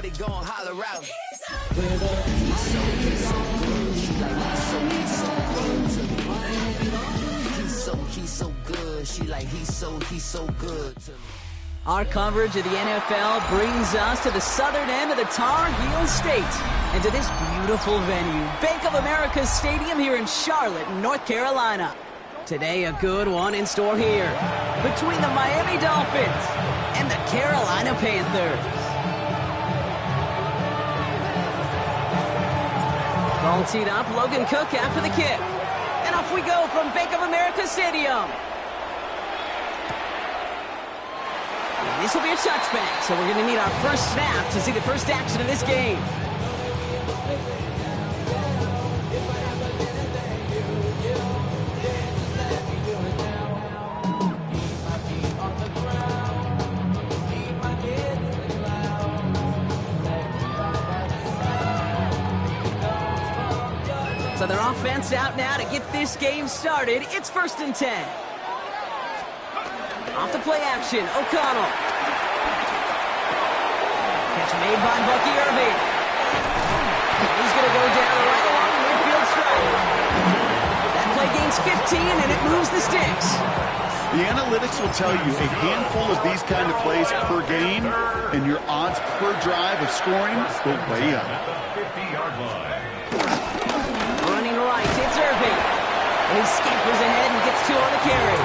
shorty gon' holler out. He's so good. She like he's so good. She like he's so good to me. Our coverage of the NFL brings us to the southern end of the Tar Heel State and to this beautiful venue, Bank of America Stadium here in Charlotte, North Carolina. Today, a good one in store here between the Miami Dolphins and the Carolina Panthers. Ball teed up, Logan Cook after the kick. And off we go from Bank of America Stadium. And this will be a touchback, so we're going to need our first snap to see the first action of this game. So their offense out now to get this game started. It's 1st and 10. Off the play action, O'Connell. Catch made by Bucky Irving. He's going to go down right along the midfield stripe. That play gains 15, and it moves the sticks. The analytics will tell you a handful of these kind of plays per game, and your odds per drive of scoring go way up. Running right, it's Irving. And he scampers ahead and gets 2 on the carry.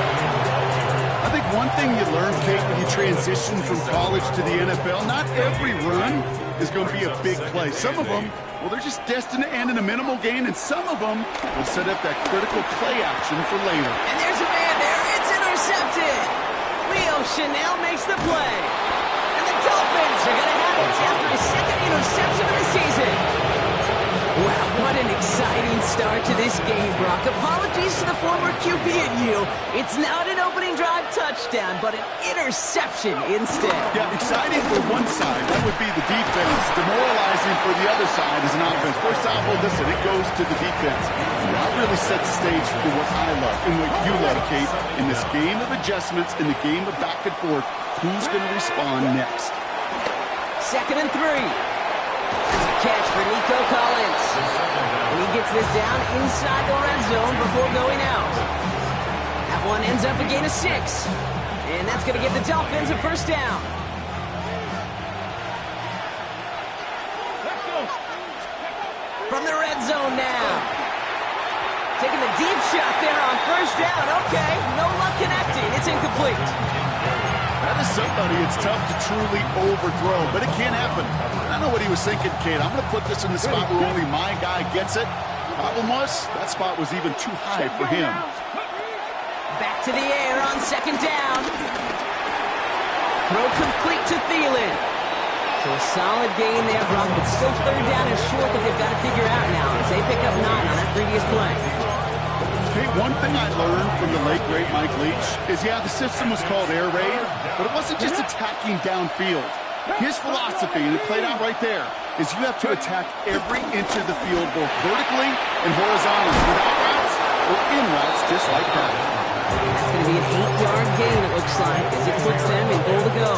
I think one thing you learn, Kate, when you transition from college to the NFL, not every run is going to be a big play. Some of them, well, they're just destined to end in a minimal gain, and some of them will set up that critical play action for later. And there's a man there. It's intercepted. Leo Chanel makes the play. And the Dolphins are going to have it after his second interception of the season. Wow, what an exciting start to this game, Brock. Apologies to the former QB and you. It's not an opening drive touchdown, but an interception instead. Yeah, exciting for one side. That would be the defense. Demoralizing for the other side as an offense. First off, well, listen, it goes to the defense. That really sets the stage for what I love and what you love, Kate. In this game of adjustments, in the game of back and forth, who's going to respond next? 2nd and 3. That's a catch for Nico Collins. And he gets this down inside the red zone before going out. That one ends up a gain of 6. And that's going to give the Dolphins a first down. From the red zone now. Taking the deep shot there on first down. Okay, no luck connecting. It's incomplete. That is somebody it's tough to truly overthrow, but it can happen. I know what he was thinking, Kate. I'm going to put this in the spot where only my guy gets it. Problem was, that spot was even too high for him. Back to the air on 2nd down. Throw complete to Thielen. So a solid gain there, Brock, but still 3rd down and short that they've got to figure out now as they pick up 9 on that previous play. Okay, one thing I learned from the late, great Mike Leach is, yeah, the system was called air raid, but it wasn't just attacking downfield. His philosophy, and it played out right there, is you have to attack every inch of the field, both vertically and horizontally, without routes or in routes, just like that. That's going to be an 8-yard gain, it looks like, as it puts them in goal to go.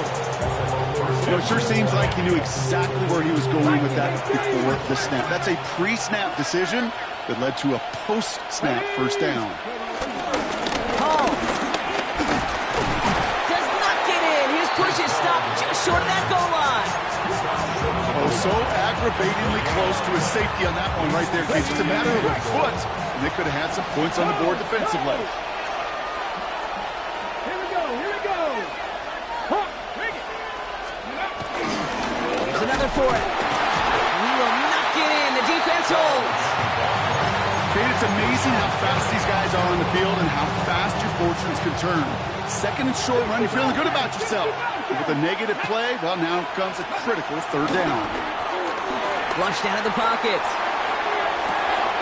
You know, it sure seems like he knew exactly where he was going with that before the snap. That's a pre-snap decision that led to a post-snap first down. Hall does not get in. His push is stopped just short of that goal line. Oh, so aggravatingly close to his safety on that one right there. It's just a matter of a foot, and they could have had some points on the board defensively. Here's another for it. He will not get in. The defense holds. Kate, it's amazing how fast these guys are on the field and how fast your fortunes can turn. 2nd and short run, you're feeling good about yourself. But with a negative play, well, now comes a critical 3rd down. Flushed out of the pocket.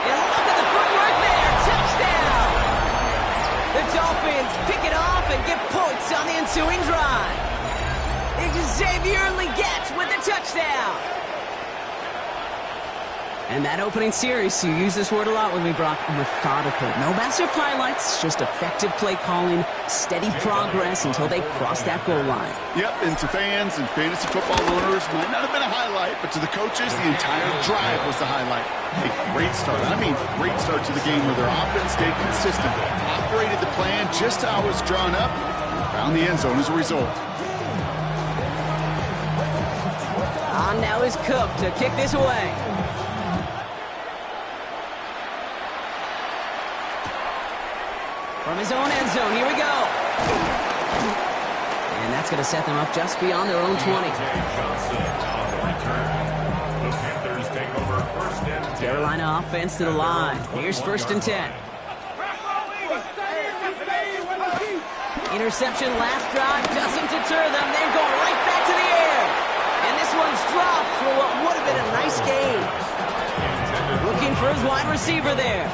And look at the footwork there. Touchdown. The Dolphins pick it off and get points on the ensuing drive. Xavier Legette with the touchdown. And that opening series, you use this word a lot with me, Brock, methodical. No massive highlights, just effective play calling, steady progress until they cross that goal line. Yep, and to fans and fantasy football owners, might not have been a highlight, but to the coaches, the entire drive was the highlight. A great start. I mean, great start to the game where their offense stayed consistent, operated the plan just how it was drawn up, and found the end zone as a result. On now is Cook to kick this away. From his own end zone, here we go. And that's going to set them up just beyond their own 20. Carolina offense to the line. Here's 1st and 10. Interception last drive doesn't deter them. They're going right back to the air. And this one's dropped for what would have been a nice game. Looking for his wide receiver there.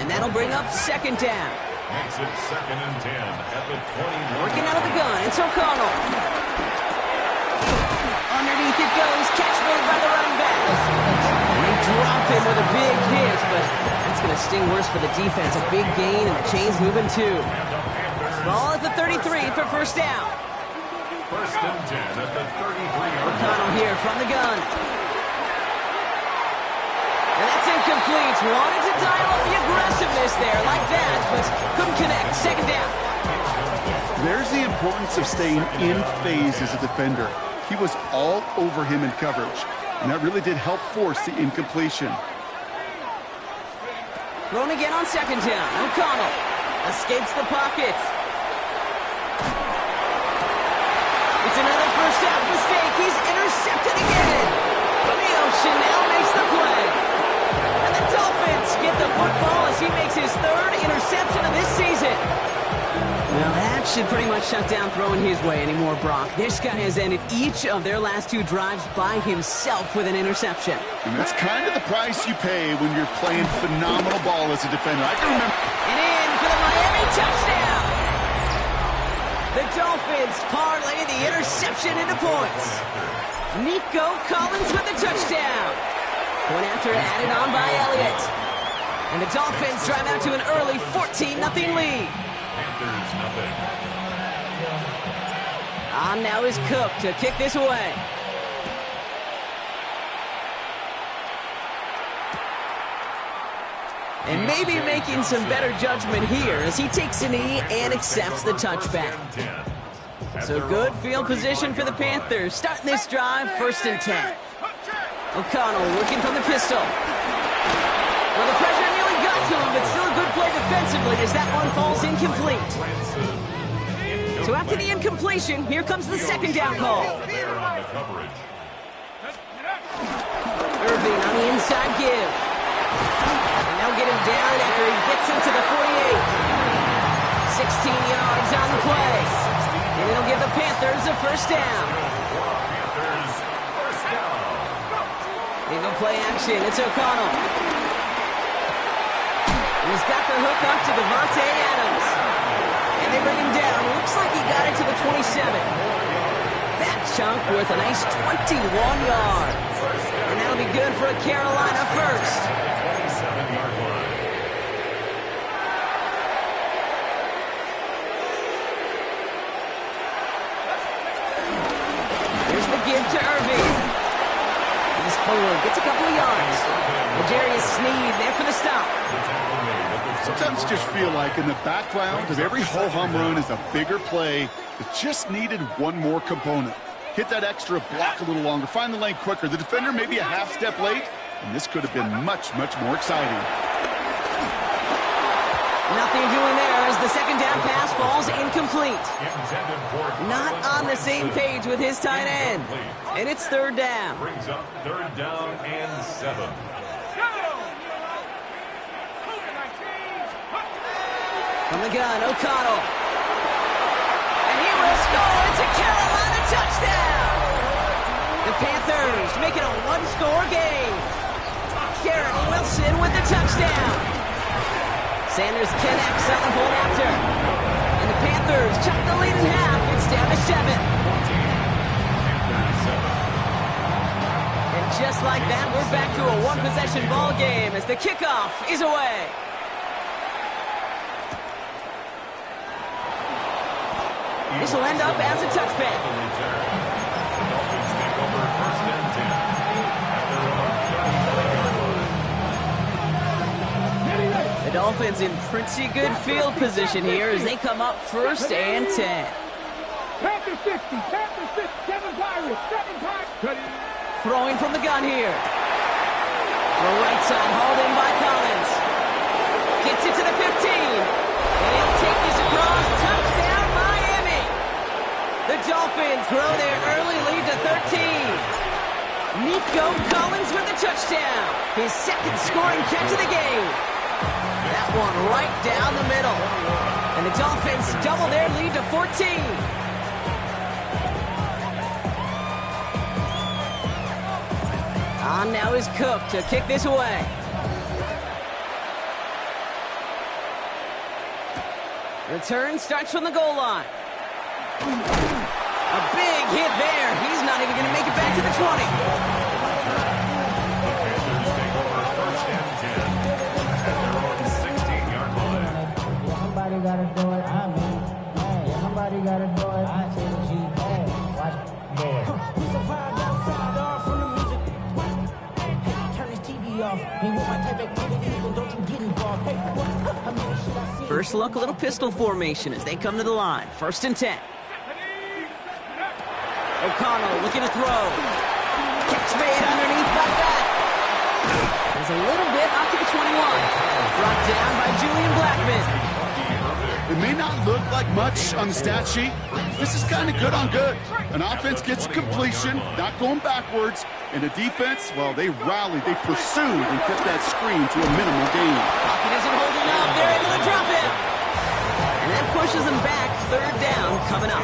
And that'll bring up 2nd down. Makes it 2nd and 10 at the 20. Working out of the gun, it's O'Connell. Underneath it goes, catch made by the running back. They drop him with a big hit, but that's going to sting worse for the defense. A big gain, and the chain's moving too. Ball at the 33 for 1st down. 1st and 10 at the 33. O'Connell here from the gun. And that's incomplete. Wanted to dial up the aggressiveness there like that, but couldn't connect. 2nd down. There's the importance of staying in phase as a defender. He was all over him in coverage, and that really did help force the incompletion. Thrown again on 2nd down. O'Connell escapes the pocket. It's another 1st down mistake. He's intercepted again. Leo Chanel makes the play. And the Dolphins get the football as he makes his 3rd interception of this season. Well, that should pretty much shut down throwing his way anymore, Brock. This guy has ended each of their last 2 drives by himself with an interception. And that's kind of the price you pay when you're playing phenomenal ball as a defender. I can remember. And in for the Miami touchdown. The Dolphins parlay the interception into points. Nico Collins with the touchdown. Point after added on by Elliott. And the Dolphins drive out to an early 14-0 lead. Panthers nothing. On now is Cook to kick this away. And maybe making some better judgment here as he takes a knee and accepts the touchback. So good field position for the Panthers. Starting this drive, 1st and 10. O'Connell working from the pistol. Well, the pressure nearly got to him, but still a good play defensively as that one falls incomplete. So after the incompletion, here comes the 2nd down call. Irving on the inside give. And they'll get him down after he gets into the 48. 16 yards on the play. And it'll give the Panthers a 1st down. Eagle play action. It's O'Connell. He's got the hook up to Devontae Adams. And they bring him down. Looks like he got it to the 27. That chunk worth a nice 21 yards. And that'll be good for a Carolina 1st. 27-yard line. Here's the give to Irving. He's forward, gets a couple of yards. L'Jarius Sneed there for the stop. Sometimes you just feel like in the background of every ho-hum run is a bigger play that just needed one more component. Hit that extra block a little longer, find the lane quicker. The defender may be a half step late, and this could have been much, much more exciting. Nothing doing there as the 2nd down pass falls incomplete. Not on the same page with his tight end. And it's 3rd down. Brings up 3rd down and 7. From the gun, O'Connell. And he will score. It's a Carolina touchdown. The Panthers make it a 1-score game. Garrett Wilson with the touchdown. Sanders connects on the point after. And the Panthers chop the lead in half. It's down to 7. And Just like that, we're back to a one-possession ball game as the kickoff is away. This will end up as a touchback. Dolphins take over 1st and 10. The Dolphins in pretty good field position here as they come up 1st and 10. Panther 60, Panther 6, 7 Pirates, 7 Pirates. Throwing from the gun here. The right side hauled in by Collins. Gets it to the 15. And he'll take this across. Touchdown, Miami. The Dolphins grow their early lead to 13. Nico Collins with a touchdown. His second scoring catch of the game. That one right down the middle. And the Dolphins double their lead to 14. On now is Cook to kick this away. Return starts from the goal line. A big hit there. He's not even going to make it back to the 20. Panthers take over 1st and 10 at their own 16-yard line. Somebody gotta do it. I mean, hey, somebody gotta do it. I say the G, hey, watch do it. We survived outside off from the music. Hey, turn this TV off. He want my type activity, so don't you get involved. Hey, what? I mean, should I see? First look, a little pistol formation as they come to the line. 1st and 10. O'Connell looking to throw. Catch made underneath by that. There's a little bit up to the 21. Brought down by Julian Blackman. It may not look like much on the stat sheet. This is kind of good on good. An offense gets a completion, not going backwards. And the defense, well, they rallied, they pursued, and kept that screen to a minimal gain. Pocket isn't holding up. They're able to drop it. And that pushes them back. 3rd down coming up.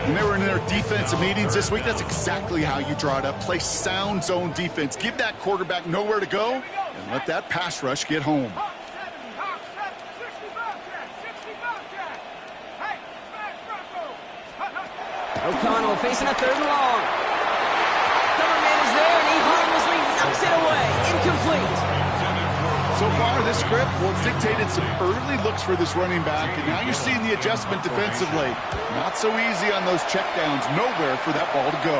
When they were in their defensive meetings this week, that's exactly how you draw it up. Play sound zone defense. Give that quarterback nowhere to go, and let that pass rush get home. O'Connell facing a 3rd and long. Coverman is there, and he harmlessly knocks it away. Incomplete. So far, this script, well, it's dictated some early looks for this running back, and now you're seeing the adjustment defensively. Not so easy on those checkdowns. Nowhere for that ball to go.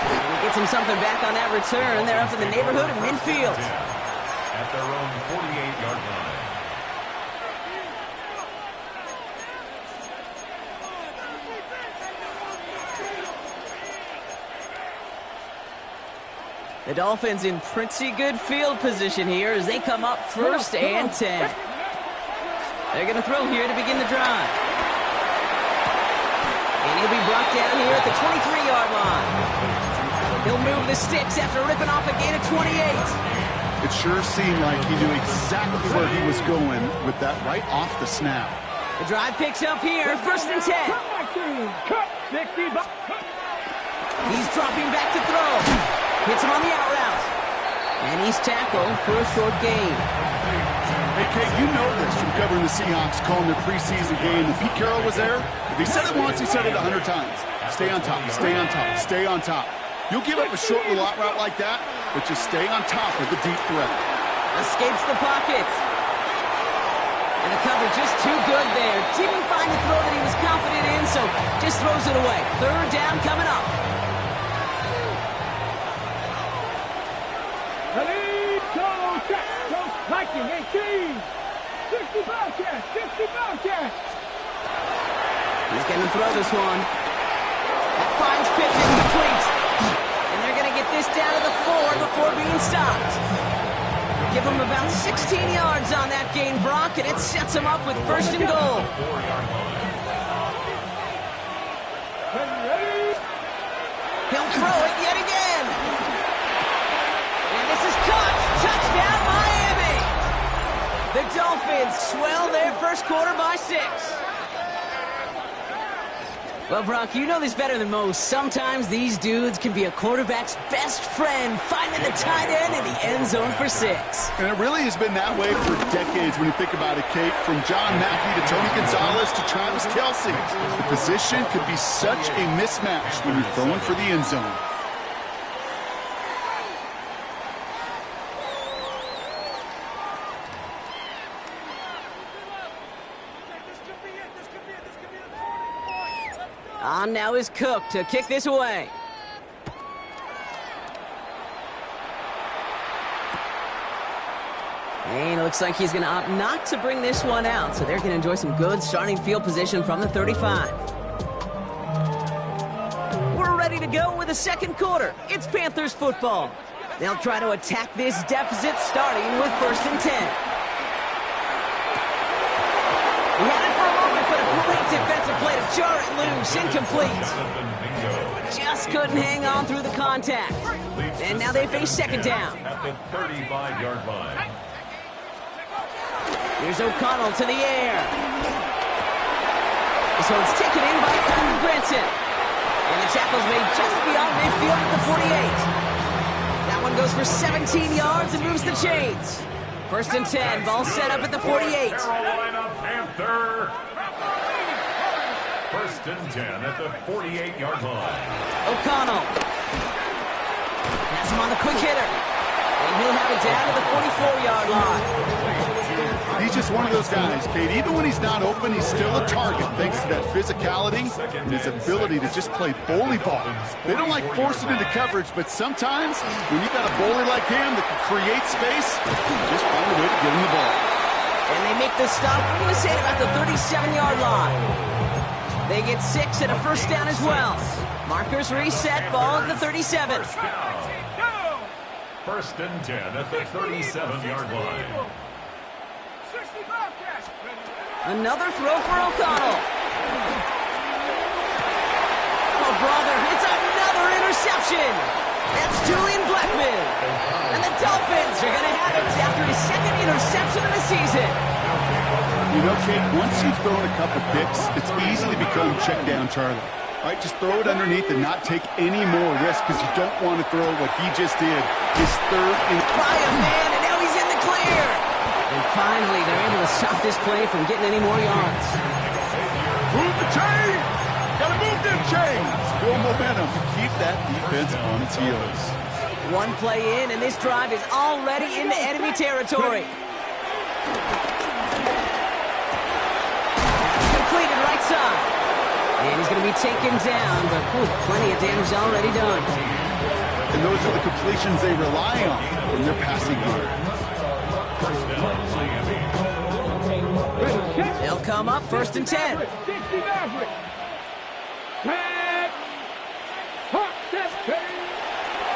And he gets him something back on that return. They're up in the neighborhood of midfield. At their own 48-yard line. The Dolphins in pretty good field position here as they come up 1st and 10. They're going to throw here to begin the drive. And he'll be brought down here at the 23-yard line. He'll move the sticks after ripping off a gain of 28. It sure seemed like he knew exactly where he was going with that right off the snap. The drive picks up here, 1st and 10. Cut 60. He's dropping back to throw. Hits him on the out route. And he's tackled for a short gain. Hey, Kate, you know this from covering the Seahawks, calling their preseason game. When Pete Carroll was there, if he said it once, he said it 100 times. Stay on top, stay on top, stay on top. You'll give up a short little out route like that, but just stay on top of the deep threat. Escapes the pocket. And the cover just too good there. Didn't find the throw that he was confident in, so just throws it away. 3rd down coming up. Viking 18. 60 Bobcats. 60 Bobcats. He's going to throw this one. That finds Pittman complete. And they're going to get this down to the 4 before being stopped. Give him about 16 yards on that gain, Brock, and it sets him up with 1st and goal. He'll throw it yet again. And this is caught. Touchdown, Miami. The Dolphins swell their first quarter by 6. Well, Brock, you know this better than most. Sometimes these dudes can be a quarterback's best friend, finding the tight end in the end zone for 6. And it really has been that way for decades when you think about it, Kate. From John Mackey to Tony Gonzalez to Travis Kelce. The position could be such a mismatch when you're throwing for the end zone. On now is Cook to kick this away. And it looks like he's going to opt not to bring this one out, so they're going to enjoy some good starting field position from the 35. We're ready to go with the second quarter. It's Panthers football. They'll try to attack this deficit starting with 1st and 10. He had it for a moment, but a great defensive play to jar it loose. Incomplete. Just couldn't hang on through the contact. And now they face 2nd down. At the 35-yard line. Here's O'Connell to the air. This one's taken in by Cotton Granson. And the tackle's made just beyond midfield at the 48. That one goes for 17 yards and moves the chains. 1st and 10, ball set up at the 48. Carolina Panther. 1st and 10 at the 48-yard line. O'Connell. Has him on the quick hitter. And he'll have it down to the 44-yard line. He's just one of those guys, Kate. Even when he's not open, he's still a target thanks to that physicality and his ability to just play bully ball. They don't like forcing into coverage, but sometimes when you got a bully like him that can create space, just find a way to get him the ball. And they make the stop, I'm going to say, about the 37-yard line. They get 6 and a 1st down as well. Markers reset, ball at the 37. 1st and 10 at the 37-yard line. Another throw for O'Connell. Oh, brother, it's another interception. That's Julian Blackman. And the Dolphins are going to have it after his 2nd interception of the season. You know, Kate, once you've thrown a couple picks, it's easy to become check down Charlie. Right, just throw it underneath and not take any more risk because you don't want to throw what he just did. His 3rd and... By a man, and now he's in the clear. And finally, they're able to stop this play from getting any more yards. Move the chain! Gotta move them chains! Build momentum to keep that defense on its heels. One play in, and this drive is already into enemy territory. Completed right side. And he's going to be taken down, but plenty of damage already done. And those are the completions they rely on from their passing game. They'll come up 1st and 10.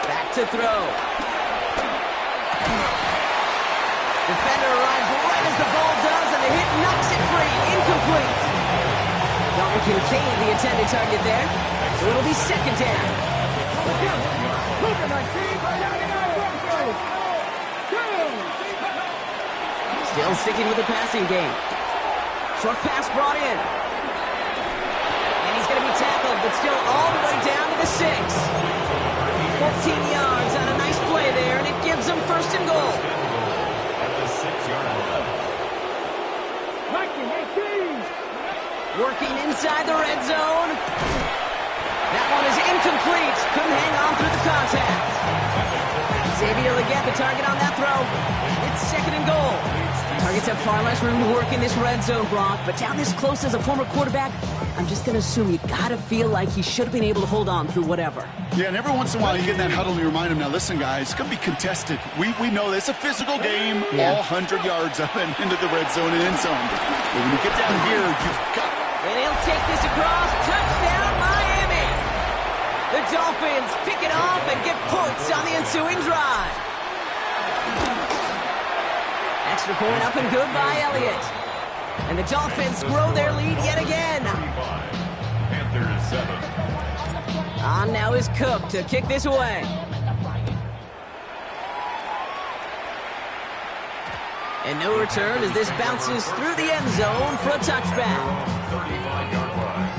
Back to throw. Defender arrives right as the ball does, and the hit knocks it free. Incomplete. Dalton Kincaid, the intended target there. So it'll be 2nd down. Still sticking with the passing game. Short pass brought in. And he's going to be tackled, but still all the way down to the 6. 14 yards on a nice play there, and it gives them 1st and goal. At the 6-yard line. Working inside the red zone. That one is incomplete. Couldn't hang on through the contact. Xavier Legette, the target on that throw. It's 2nd and goal. Targets have far less room to work in this red zone, Brock, but down this close as a former quarterback, I'm just going to assume you got to feel like he should have been able to hold on through whatever. Yeah, and every once in a while you get in that huddle and you remind him, now listen, guys, it's going to be contested. We know this. It's a physical game, all 100 yards up and into the red zone and end zone. But when you get down here, you've got... And he'll take this across. Touchdown, Miami! The Dolphins pick it off and get points on the ensuing drive. Extra point up and good by Elliott. And the Dolphins grow their lead yet again. Panthers 7. On now is Cook to kick this away. And no return as this bounces through the end zone for a touchback. 35-yard line.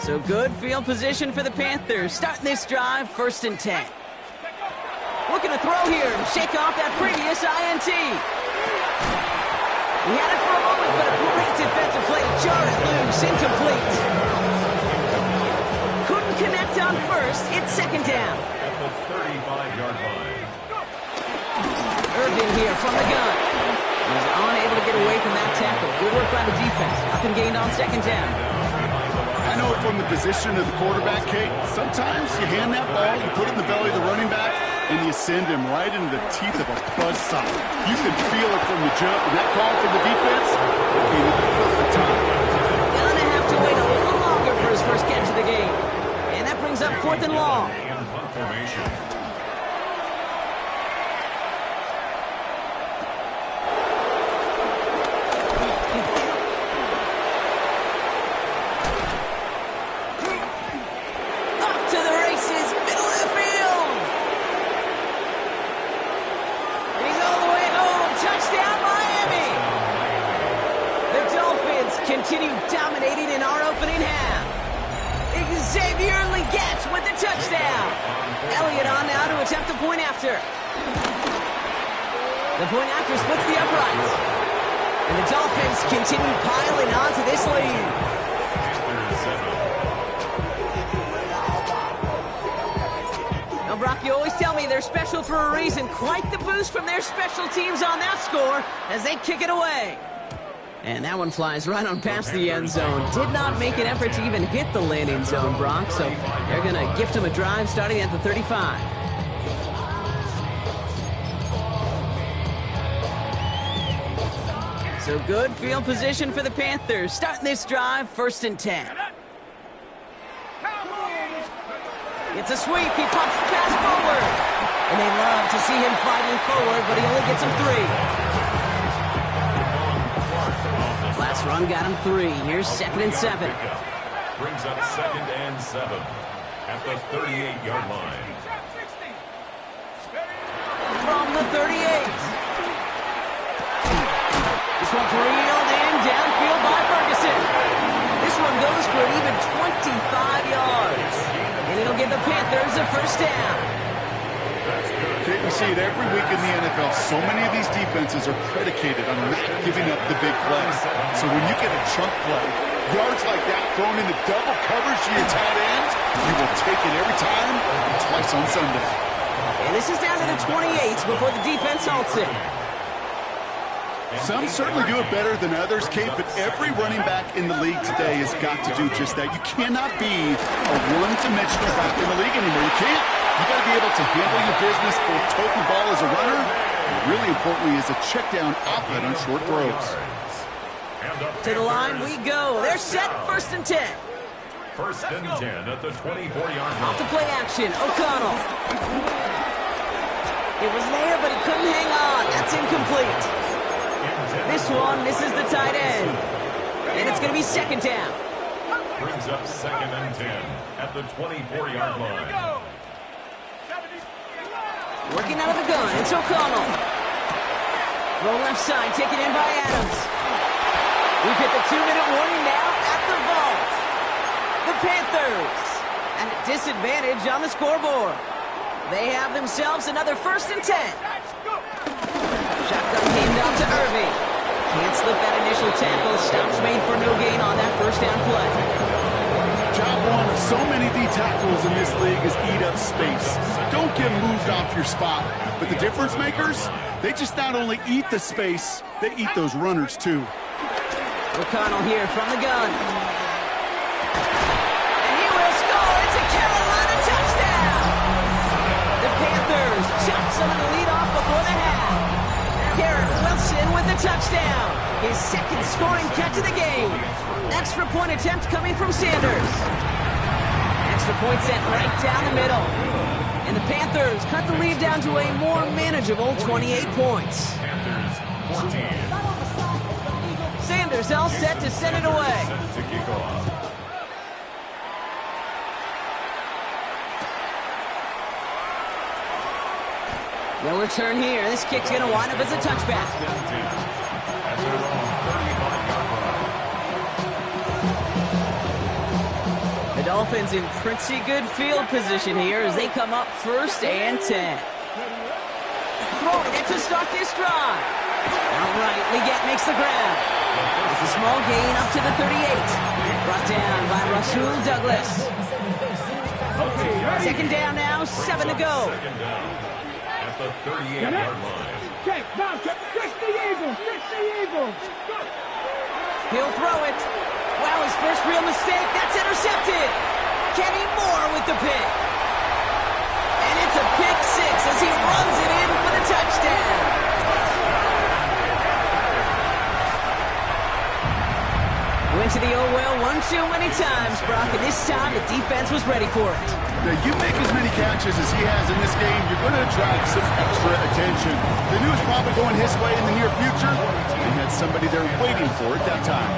So good field position for the Panthers. Starting this drive, 1st and 10. Looking to throw here and shake off that previous INT. He had it for a moment, but a great defensive play to jar it loose, incomplete. Couldn't connect on 1st, it's 2nd down. At the 35-yard line. Irvin here from the gun. He's unable to get away from that tackle. Good work by the defense. Nothing gained on 2nd down. I know it from the position of the quarterback, Kate. Sometimes you hand that ball, you put it in the belly of the running back, and you send him right into the teeth of a buzzsaw. You can feel it from the jump, and that call from the defense came at the perfect time. Gonna have to wait a little longer for his first catch of the game. And that brings up 4th and long. In punt formation. Off to the races, middle of the field. He's all the way home. Touchdown, Miami. The Dolphins continue dominating in our opening half. Xavier Legette with the touchdown. Elliott on now to attempt the point after. The point after splits the uprights. And the Dolphins continue piling on to this lead. Now, Brock, you always tell me they're special for a reason. Quite the boost from their special teams on that score as they kick it away. And that one flies right on past the end zone. Did not make an effort to even hit the landing zone, Brock. So they're going to gift him a drive starting at the 35. So good field position for the Panthers. Starting this drive, 1st and 10. It's a sweep. He pops the pass forward. And they love to see him fighting forward, but he only gets him 3. Last run got him 3. Here's 2nd and 7. Brings up 2nd and 7 at the 38-yard line. From the 38. This one's reeled in downfield by Ferguson. This one goes for an even 25 yards. And it'll give the Panthers a 1st down. We see it every week in the NFL. So many of these defenses are predicated on not giving up the big play. So when you get a chunk play, yards like that thrown into double coverage to your tight end, you will take it every time, twice on Sunday. And this is down to the 28 before the defense halts it. Some certainly do it better than others, Kate, but every running back in the league today has got to do just that. You cannot be a one-dimensional back in the league anymore. You can't. You got to be able to handle your business, both tote the ball as a runner, and really importantly, as a check down outlet on short throws. To the line we go. They're set, 1st and 10. 1st and 10 at the 24-yard line. Off the play action, O'Connell. It was there, but he couldn't hang on. That's incomplete. This one misses the tight end. And it's going to be 2nd down. Brings up 2nd and 10 at the 24-yard line. Working out of the gun, it's O'Connell. Throw left side, taken in by Adams. We've hit the 2-minute warning now at the vault. The Panthers at a disadvantage on the scoreboard. They have themselves another 1st and 10. Shotgun came down to Irving. Can't slip that initial tackle. Stops made for no gain on that 1st down play. Job one of so many D tackles in this league is eat up space. Don't get moved off your spot. But the difference makers, they just not only eat the space, they eat those runners too. O'Connell here from the gun. And he will score. It's a Carolina touchdown. The Panthers chop some of the lead off before the half. Garrett Wilson with the touchdown. His 2nd scoring catch of the game. Extra point attempt coming from Sanders. Extra point sent right down the middle. And the Panthers cut the lead down to a more manageable 28 points. Panthers 14. Sanders all set to send it away. Set to kick off. No return here. This kick's going to wind up as a touchback. At their own 35-yard line. The Dolphins in pretty good field position here as they come up 1st and 10. Throwing it to start this drive. All right, Leggett makes the grab. It's a small gain up to the 38. Brought down by Rasul Douglas. 2nd down now, 7 to go. Second down at the 38-yard line. Check, down, check. Fix the Eagles, fix the Eagles. He'll throw it. Wow, his first real mistake. That's intercepted. Kenny Moore with the pick. And it's a pick 6 as he runs it in for the touchdown. Went to the old well one too many times, Brock, and this time the defense was ready for it. Now, you make as many catches as he has in this game, you're going to attract some extra attention. They knew it was probably going his way in the near future. They had somebody there waiting for it that time.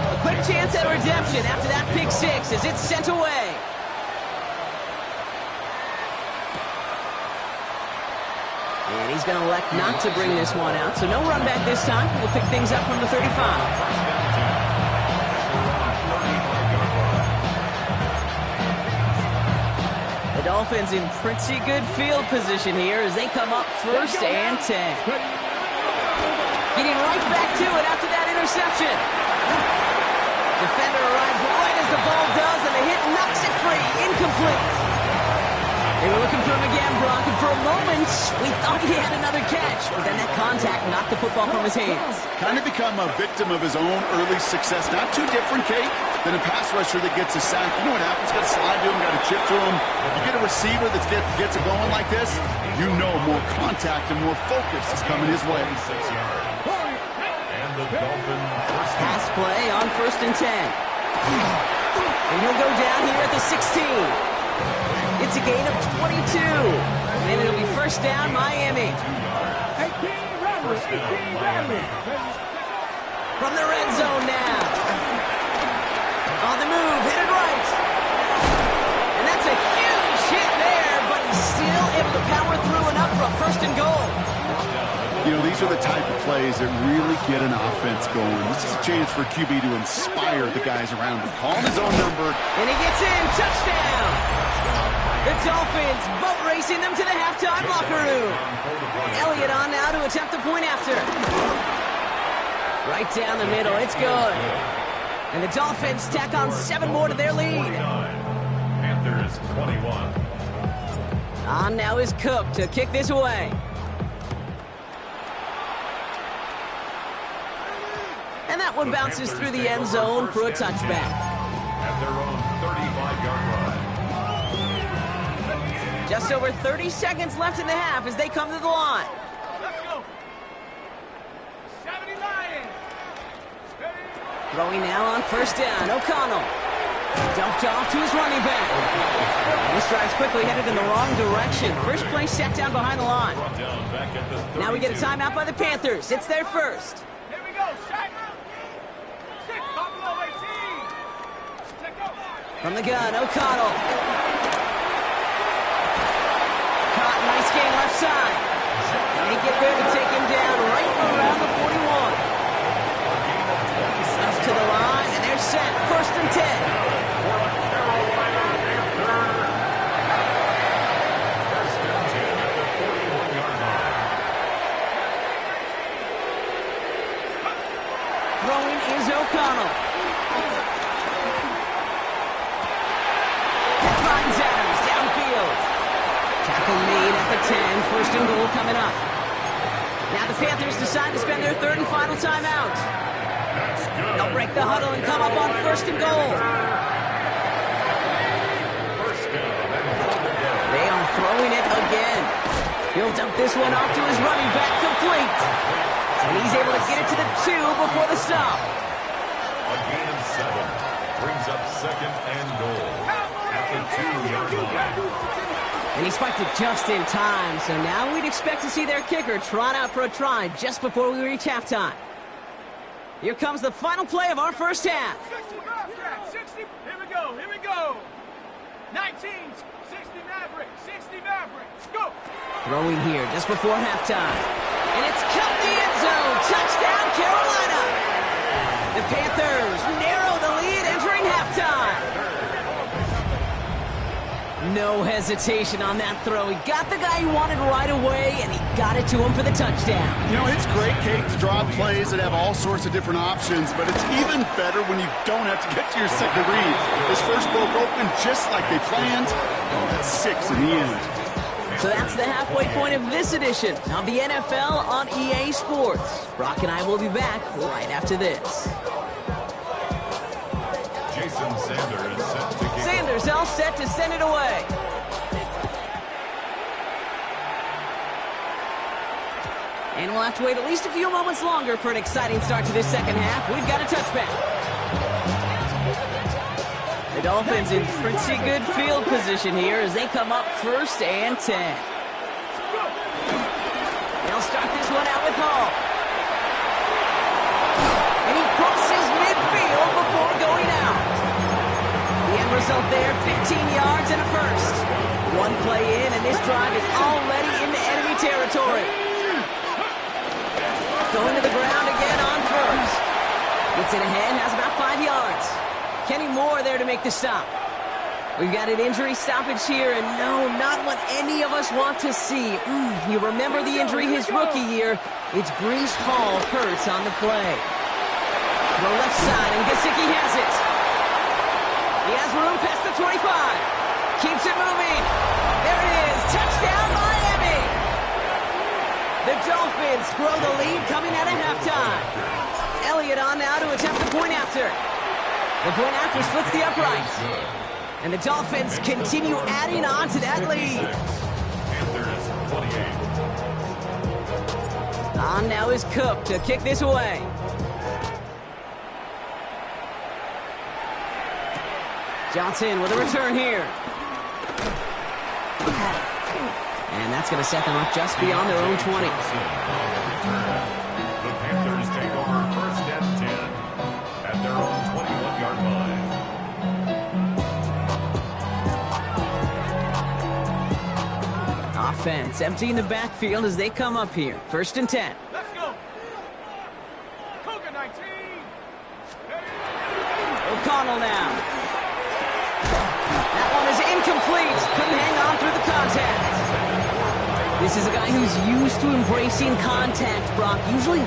A quick chance at redemption after that pick 6 as it's sent away. And he's going to elect not to bring this one out, so no run back this time. We'll pick things up from the 35. The Dolphins in pretty good field position here as they come up 1st and 10. Getting right back to it after that interception. Defender arrives right as the ball does, and the hit knocks it free. Incomplete. They were looking for him again, Brock, and for a moment, we thought he had another catch, but then that contact knocked the football from his hands. Kind of become a victim of his own early success. Not too different, Kate, than a pass rusher that gets a sack. You know what happens? Got to slide to him, got to chip to him. You get a receiver that gets it going like this, you know more contact and more focus is coming his way. 6 yards. And the Dolphins first Pass play on 1st and 10. And he'll go down here at the 16. It's a gain of 22. And it'll be 1st down, Miami. 18 Bradley. From the red zone now. On the move, headed right. And that's a huge hit there, but he's still able to power through enough for a 1st and goal. You know, these are the type of plays that really get an offense going. This is a chance for QB to inspire the guys around him. Calling his own number. And he gets in, touchdown. The Dolphins boat racing them to the halftime locker room. Elliott on now to attempt the point after. Right down the middle, it's good. And the Dolphins tack on 7 more to their lead. Panthers 21. On now is Cook to kick this away. And that one bounces through the end zone for a touchback. At their own 35-yard line. Just over 30 seconds left in the half as they come to the line. Let's go. 70 Lions. Throwing now on 1st down, O'Connell. Dumped off to his running back. This drive's quickly headed in the wrong direction. First play set down behind the line. Brought down back at the 32. Now we get a timeout by the Panthers. It's their first. Here we go. Shaq. 6, Buffalo 18. Check go. From the gun, O'Connell. Caught, nice gain left side. And they get there to take him down right around the 41. Up to the line, and they're set. 1st and 10. Throwing is O'Connell. That finds Adams downfield. Tackle made at the 10. 1st and goal coming up. Now the Panthers decide to spend their 3rd and final timeout. That's good. They'll break the huddle and come up on 1st and goal. First down and goal to go. They are throwing it again. He'll dump this one off to his running back, complete. And he's able to get it to the 2 before the stop. A gain of 7 brings up 2nd and goal at the 2-yard line. And he spiked it just in time, so now we'd expect to see their kicker trot out for a try just before we reach halftime. Here comes the final play of our first half. 60. Here we go. 19, 60 Mavericks, 60 Mavericks. Go. Throwing here just before halftime. And it's cut the end zone. Touchdown, Carolina. The Panthers narrow the lead entering halftime. No hesitation on that throw. He got the guy he wanted right away, and he got it to him for the touchdown. You know, it's great, Kate, to draw plays that have all sorts of different options, but it's even better when you don't have to get to your second read. His first broke open just like they planned. Oh, that's 6 in the end. So that's the halfway point of this edition of the NFL on EA Sports. Brock and I will be back right after this. Jason Sanders set to kick. Sanders all set to send it away. And we'll have to wait at least a few moments longer for an exciting start to this second half. We've got a touchback. The Dolphins in pretty good field position here as they come up 1st and 10. They'll start this one out with Hall. And he crosses midfield before going out. The end result there, 15 yards and a first. One play in, and this drive is already into enemy territory. Going to the ground again on first. Gets it ahead, has about 5 yards. Kenny Moore there to make the stop. We've got an injury stoppage here, and no, not what any of us want to see. You remember the injury his rookie year. It's Breece Hall hurts on the play. To the left side, and Gesicki has it. He has room past the 25. Keeps it moving. There it is. Touchdown, Miami. The Dolphins grow the lead coming out of halftime. Elliott on now to attempt the point after. The point after splits the uprights. And the Dolphins continue adding on to that lead. Panthers 28. On now is Cook to kick this away. Johnson with a return here. And that's going to set them up just beyond their own 20. The Panthers take over 1st and 10 at their own 21-yard line. Offense emptying the backfield as they come up here. 1st and 10. Let's go. Cougar 19. O'Connell now. That one is incomplete. Couldn't hang on through the contact. This is a guy who's used to embracing contact, Brock. Usually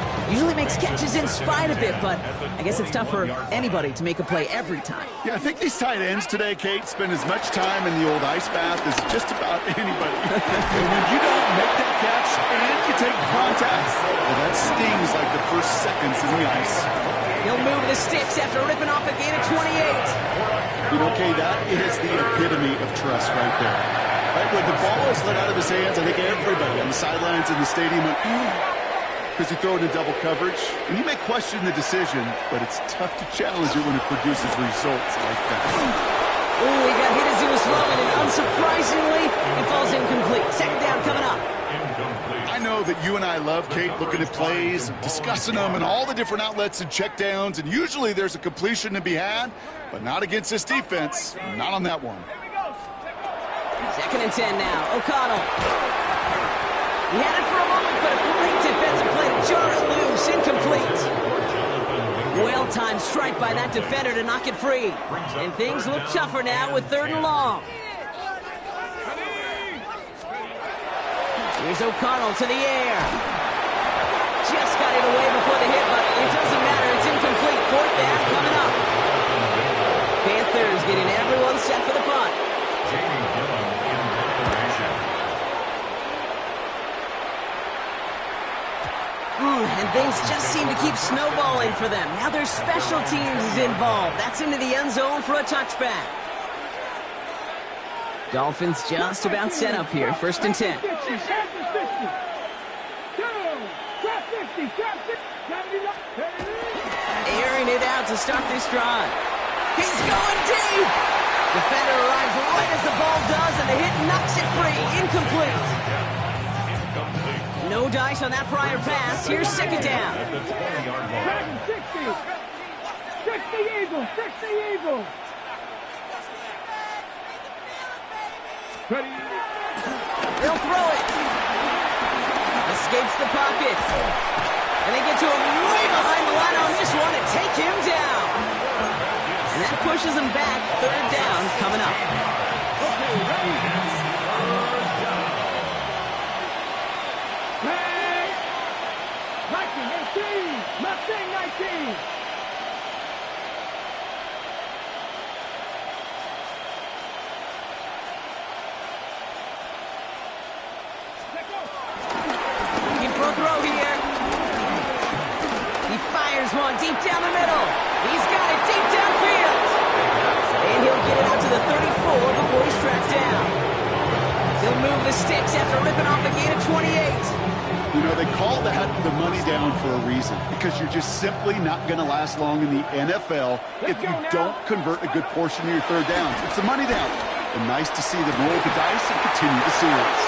makes catches in spite of it, but I guess it's tough for anybody to make a play every time. Yeah, I think these tight ends today, Kate, spend as much time in the old ice bath as just about anybody. And when you don't make that catch and you take contact, well, that stings like the first seconds in the ice. He'll move the sticks after ripping off a gain of 28. You know, Kate, that is the epitome of trust right there. Right, when the ball is let out of his hands, I think everybody on the sidelines in the stadium went, because you throw it in double coverage. And you may question the decision, but it's tough to challenge it when it produces results like that. Ooh, he got hit as he was throwing, and unsurprisingly, it falls incomplete. Second down coming up. I know that you and I love, Kate, looking at plays, discussing them, and all the different outlets and checkdowns, and usually there's a completion to be had, but not against this defense. Not on that one. 2nd and 10 now. O'Connell. He had it for a moment, but a great defensive play to jar it loose. Incomplete. Well-timed strike by that defender to knock it free. And things look tougher now with 3rd and long. Here's O'Connell to the air. Just got it away before the hit, but it doesn't matter. It's incomplete. 4th down coming up. Panthers getting everyone set for the punt. And things just seem to keep snowballing for them. Now there's special teams involved. That's into the end zone for a touchback. Dolphins just about set up here. 1st and 10. Airing it out to start this drive. He's going deep. Defender arrives right as the ball does, and the hit knocks it free. Incomplete. No dice on that prior pass. Here's 2nd down. 60 Eagles. 60 Eagles. Ready. They'll throw it. Escapes the pocket. And they get to him way behind the line on this one and take him down. And that pushes them back. 3rd down coming up. Looking for a throw here. He fires one deep down the middle. He's got it deep downfield. And he'll get it out to the 34 before he's tracked down. He'll move the sticks after ripping off a gain of 28. You know, they call that the money down for a reason, because you're just simply not going to last long in the NFL if you don't convert a good portion of your third downs. It's the money down. And nice to see them roll the dice and continue the series.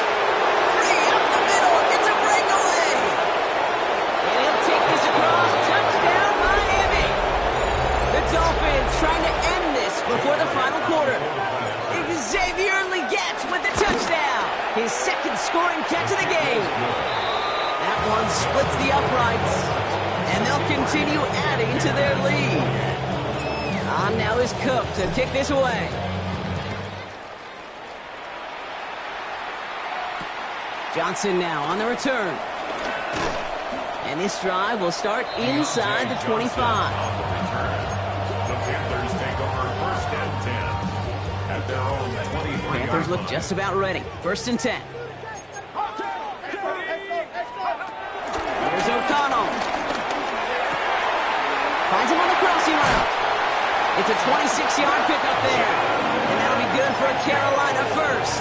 Free up the middle. It's a breakaway. And he'll take this across. Touchdown, Miami. The Dolphins trying to end this before the final quarter. Xavier Legette with the touchdown. His second scoring catch of the game. That one splits the uprights. And they'll continue adding to their lead. On now is Cook to kick this away. Johnson now on the return. And this drive will start inside the 25. The Panthers take over first and 10 at their own 23. Panthers look just about ready. First and 10. Here's O'Connell. Finds him on the crossing route. It's a 26-yard pickup there. And that'll be good for a Carolina first.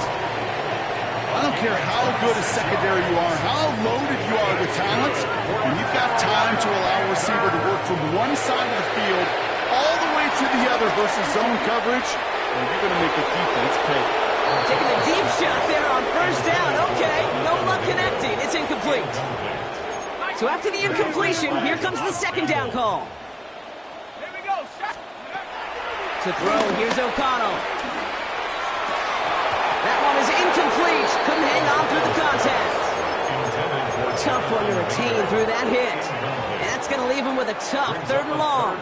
I don't care how good a secondary you are, how loaded you are with talent, when you've got time to allow a receiver to work from one side of the field all the way to the other versus zone coverage, well, you're going to make the defense pay. Taking the deep shot there on first down. Okay, no luck connecting. It's incomplete. So after the incompletion, here comes the second down call. Here we go. To throw, here's O'Connell. That one is incomplete. Couldn't hang on through the contact. Tough one to retain through that hit. And that's going to leave him with a tough third and long.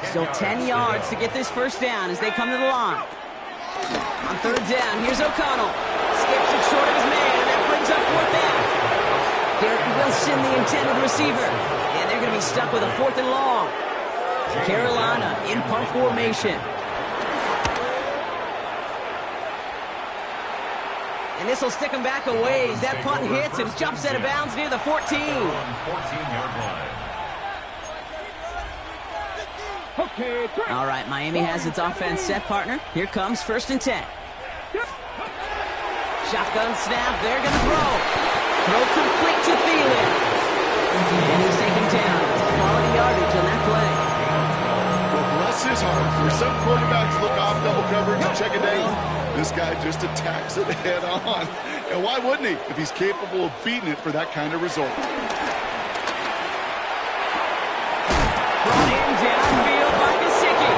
Still 10 yards to get this first down as they come to the line. On third down, here's O'Connell. Skips it short of his man, and that brings up fourth down. Garrett Wilson, the intended receiver. And they're going to be stuck with a fourth and long. Carolina in punt formation. And this will stick him back a ways. That punt hits and jumps out of bounds near the 14. 14-yard line. All right, Miami has its offense set, partner. Here comes first and 10. Shotgun snap. They're going to throw. Throw complete to Thielen. And he's taken down. Quality yardage on that play. Well, bless his heart. Where some quarterbacks look off double coverage and check it down, this guy just attacks it head on. And why wouldn't he if he's capable of beating it for that kind of result? Brought in downfield by Gesicki.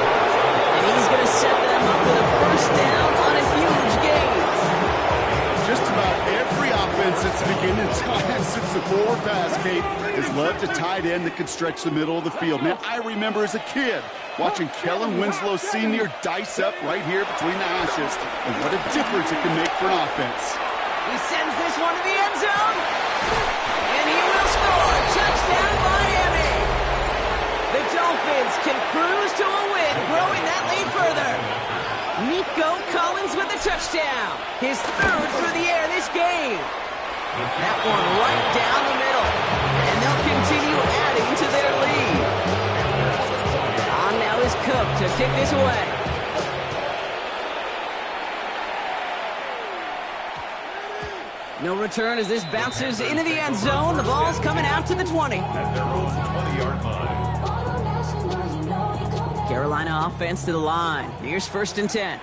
And he's going to set them up with a first down on a huge gain. Just about every offense that's beginning time since the forward pass, Kate, has led to tight end that can stretch the middle of the field. Man, I remember as a kid watching Kellen Winslow Sr. dice up right here between the hashes. And what a difference it can make for an offense. He sends this one to the end zone. And he will score. Touchdown, Miami. The Dolphins can cruise to a win, growing that lead further. Nico Collins with the touchdown. His third through the air this game. That one right down the middle. And they'll continue adding to their lead. On now is Cook to kick this away. No return as this bounces into the end zone. The ball's coming out to the 20. At their own 20-yard line. Carolina offense to the line. Here's first and 10.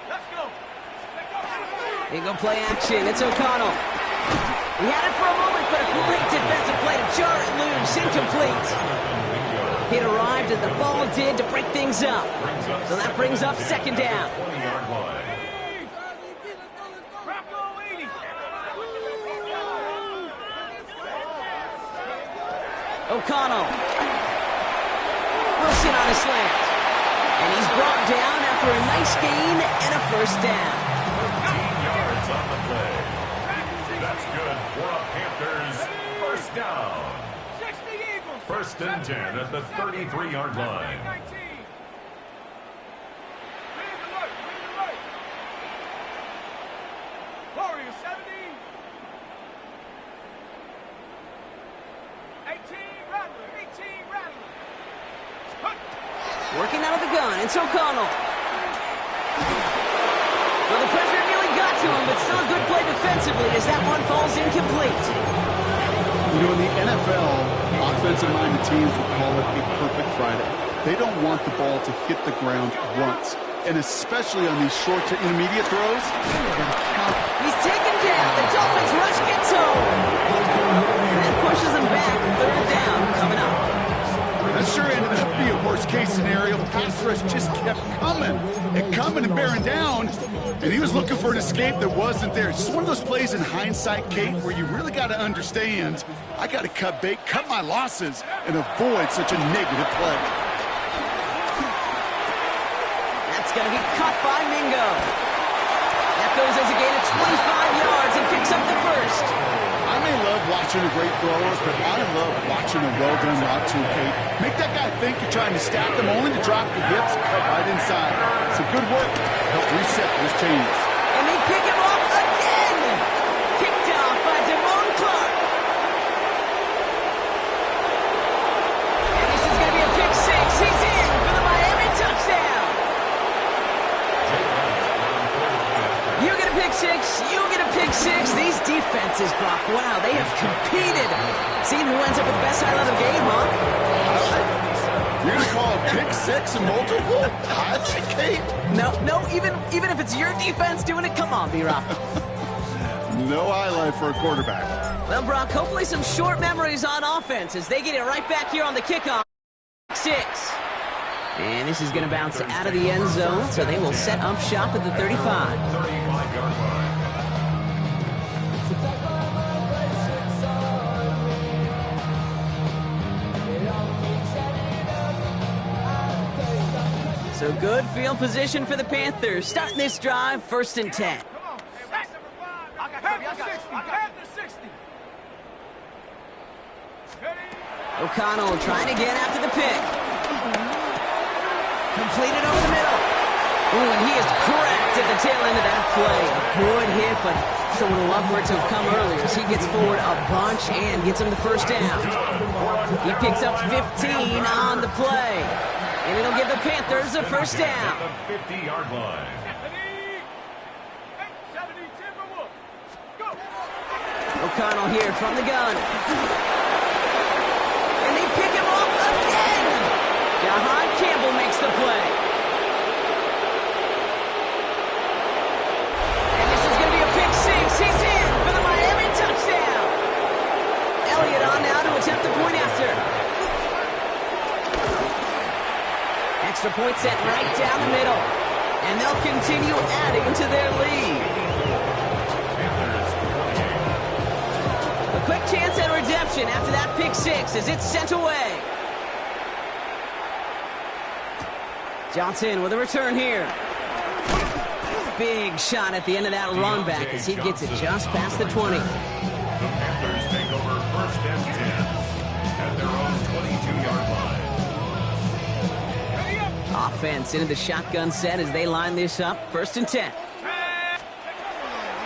Let's go. They go play action. It's O'Connell. He had it for a moment, but a great defensive play to jar it loose. Incomplete. It arrived as the ball did to break things up. So that brings up second down. 20-yard line. O'Connell. Wilson on a slant. And he's brought down after for a nice gain and a first down. 15 yards on the play. That's good for a Panthers first down. 60 Eagles. First and 10 at the 33-yard line. 19. Warriors 70. 18 Rattler. 18 Rattler. Working out of the gun, it's O'Connell. Well, the pressure nearly got to him, but still a good play defensively as that one falls incomplete. You know, in the NFL, offensive-minded teams will call it a perfect Friday. They don't want the ball to hit the ground once. And especially on these short to intermediate throws, he's taken down. The Dolphins rush gets home. That pushes him back. Third down coming up. That sure ended up being a worst-case scenario. The pass rush just kept coming and bearing down, and he was looking for an escape that wasn't there. It's just one of those plays in hindsight, Kate, where you really got to understand, I got to cut bait, cut my losses, and avoid such a negative play. That's going to be caught by Mingo. That goes as a gain of 25 yards and picks up the first. I may love watching a great thrower, but I love watching a well-done route too, Kate. Make that guy think you're trying to stack them, only to drop the hips and cut right inside. Some good work to help reset those chains. And they pick him off again. Kicked off by Damone Clark. And this is going to be a pick six. He's in for the Miami touchdown. You get a pick six. You get a pick six. These defenses, Brock, wow, they have competed. Seeing who ends up with the best highlight of the game, huh? You're going to call a pick six and multiple? I think, Kate. No, even if it's your defense doing it, come on, B-Rock. No highlight for a quarterback. Well, Brock, hopefully some short memories on offense as they get it right back here on the kickoff. Six. And this is going to bounce out of the end zone, so they will set up shop at the 35. 35-yard line. So good field position for the Panthers. Starting this drive, first and 10. O'Connell trying to get after the pick. Completed over the middle. Ooh, and he is cracked at the tail end of that play. A good hit, but someone would love for it to have come earlier as he gets forward a bunch and gets him the first down. He picks up 15 on the play. And it'll give the Panthers a first down. The 50-yard line. O'Connell here from the gun. And they pick him off again. Jahan Campbell makes the play. And this is going to be a pick six. He's in for the Miami touchdown. Elliott on now to attempt the point after. Extra point set right down the middle. And they'll continue adding to their lead. A quick chance at redemption after that pick six as it's sent away. Johnson with a return here. Big shot at the end of that run back as he gets it just past the 20. The Panthers take over first and 10 at their own 22-yard line. Offense into the shotgun set as they line this up. First and 10.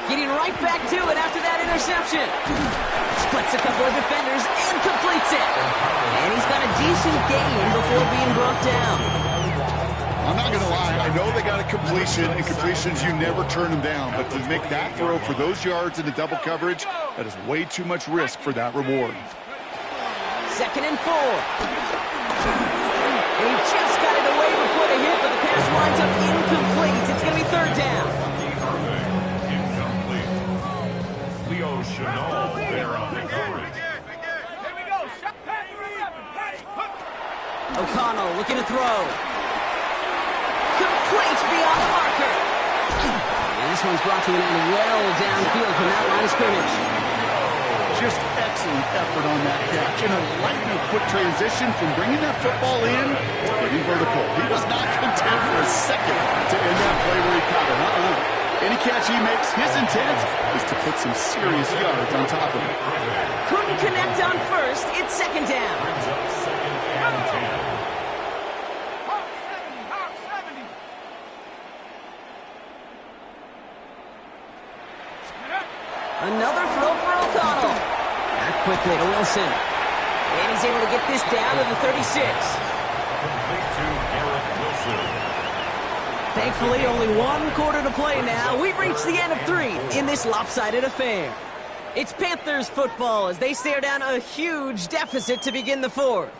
Getting right back to it after that interception. Splits a couple of defenders and completes it. And he's got a decent gain before being brought down. I'm not going to lie. I know they got a completion, and completions, you never turn them down. But to make that throw for those yards into double coverage, that is way too much risk for that reward. Second and 4. And he just got it away before the hit, but the pass winds up incomplete. It's going to be third down. Incomplete. Leo Chenal there on the coverage. Here we go. O'Connell looking to throw. Complete beyond the marker. And this one's brought to an end well downfield from that line of scrimmage. Just excellent effort on that catch. And a lightning quick transition from bringing that football in to getting vertical. He was not content for a second to Any catch he makes, his intent is to put some serious yards on top of it. Couldn't connect on first. It's second down. Brings up second and 10. Hawk 70, Hawk 70. Another throw for O'Connell. Back quickly to Wilson. And he's able to get this down to the 36. Complete to Garrett Wilson. Thankfully, only one quarter to play now. We've reached the end of 3 in this lopsided affair. It's Panthers football as they stare down a huge deficit to begin the 4th.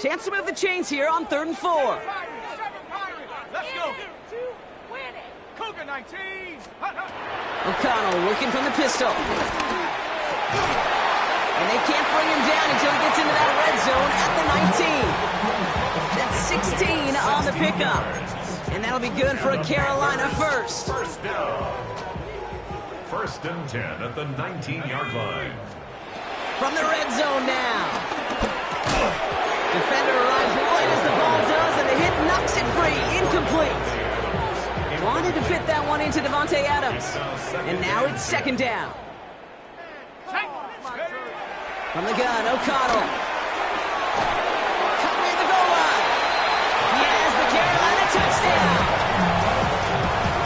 Chance to move the chains here on 3rd and 4. Pirates, 7 Pirates. Let's go. Cougar 19. O'Connell looking from the pistol. And they can't bring him down until he gets into that red zone at the 19. That's 16 on the pickup. And that'll be good for a Carolina first. First down. 1st and 10 at the 19-yard line. From the red zone now. Defender arrives right as the ball does, and the hit knocks it free. Incomplete. Wanted to fit that one into Devontae Adams. And now it's 2nd down. From the gun, O'Connell. Covering the goal line. He has the Carolina touchdown.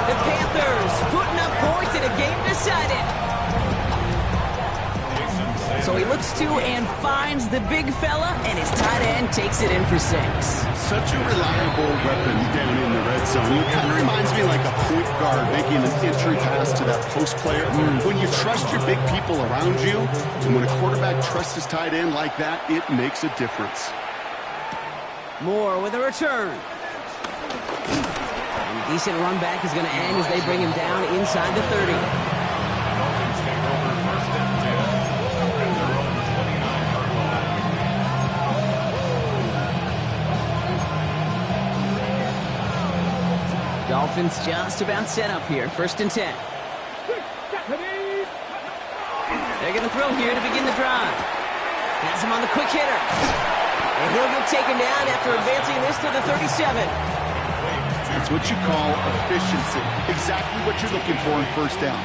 The Panthers putting up points in a game decided. So he looks to and finds the big fella, and his tight end takes it in for 6. Such a reliable weapon down in the red zone. It kind of reminds me like a point guard making an entry pass to that post player. When you trust your big people around you, and when a quarterback trusts his tight end like that, it makes a difference. Moore with a return. And a decent run back is going to end as they bring him down inside the 30. Dolphins take over 1st and 10 at their own 29-yard line. Dolphins just about set up here. 1st and 10. They're going to throw here to begin the drive. Has him on the quick hitter. And he'll get taken down after advancing this to the 37. That's what you call efficiency. Exactly what you're looking for in 1st down.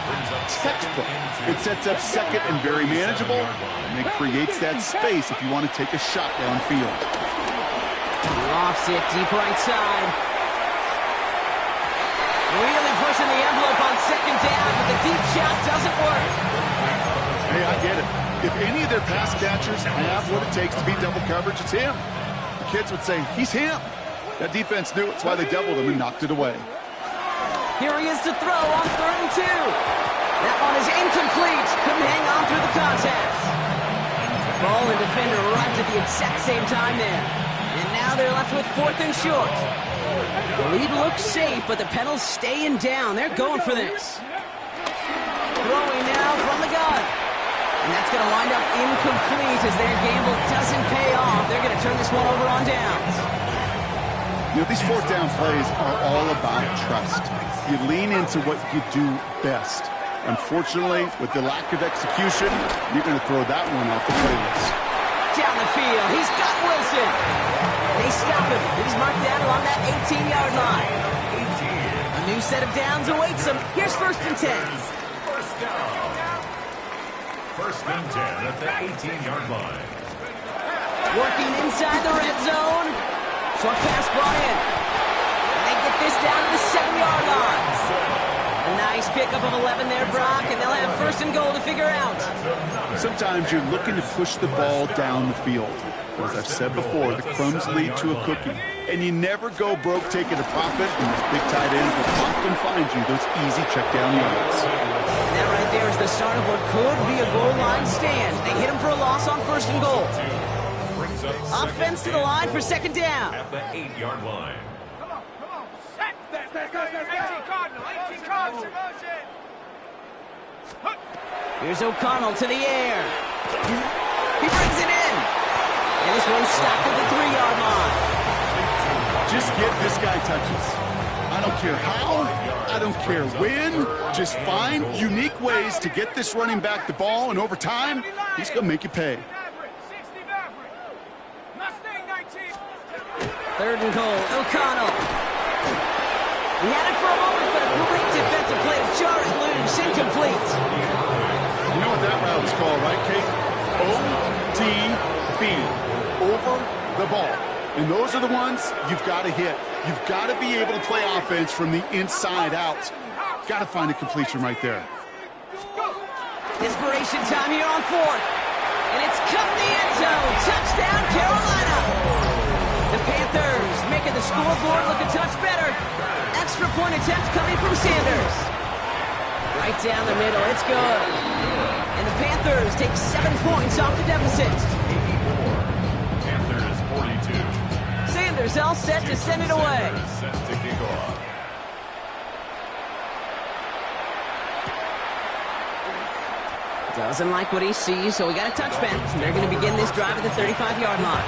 Textbook. It sets up 2nd and very manageable, and it creates that space if you want to take a shot downfield. Lofts it deep right side. Really pushing the envelope on 2nd down, but the deep shot doesn't work. Hey, I get it. If any of their pass catchers have what it takes to beat double coverage, it's him. The kids would say, he's him. That defense knew it. That's why they doubled him and knocked it away. Here he is to throw on 3rd and 2. That one is incomplete. Couldn't hang on through the contact. Ball and defender arrived at the exact same time there. And now they're left with 4th and short. The lead looks safe, but the Penals staying down. They're going for this. Throwing now from the gun. And that's going to wind up incomplete as their gamble doesn't pay off. They're going to turn this one over on downs. You know, these 4th down plays are all about trust. You lean into what you do best. Unfortunately, with the lack of execution, you're going to throw that one off the playlist. Down the field, he's got Wilson. They stop him. He's marked down along that 18-yard line. A new set of downs awaits him. Here's 1st and 10. 1st down. 1st and 10 at the 18-yard line. Working inside the red zone. Short pass brought in. And they get this down to the 7-yard line. A nice pickup of 11 there, Brock, and they'll have 1st and goal to figure out. Sometimes you're looking to push the ball down the field. As I've said before, the crumbs lead to a cookie. And you never go broke taking a profit, and those big tight ends will often find you those easy check down yards. And that right there is the start of what could be a goal line stand. They hit him for a loss on 1st and goal. Offense to the line for 2nd down. At the 8-yard line. Come on. Set. 18 Cardinal, 18 Cardinal. Here's O'Connell to the air. He brings it in. And this one's stopped at the 3-yard line. Just get this guy touches. I don't care how, I don't care when. Just find unique ways to get this running back the ball, and over time, he's going to make you pay. Third and goal, O'Connell. He had it for a moment, but a great defensive play to jar it loose, incomplete. You know what that route is called, right, Kate? OTB, over the ball. And those are the ones you've got to hit. You've got to be able to play offense from the inside out. Got to find a completion right there. Desperation time here on fourth. And it's cut in the end zone. Touchdown, Carolina. The Panthers making the scoreboard look a touch better. Extra point attempt coming from Sanders. Right down the middle, it's good. And the Panthers take 7 points off the deficit. 84. Panthers 42. Sanders all set to send it away. Set to kick off. Doesn't like what he sees, so we got a touchback. And they're going to begin this drive at the 35-yard line.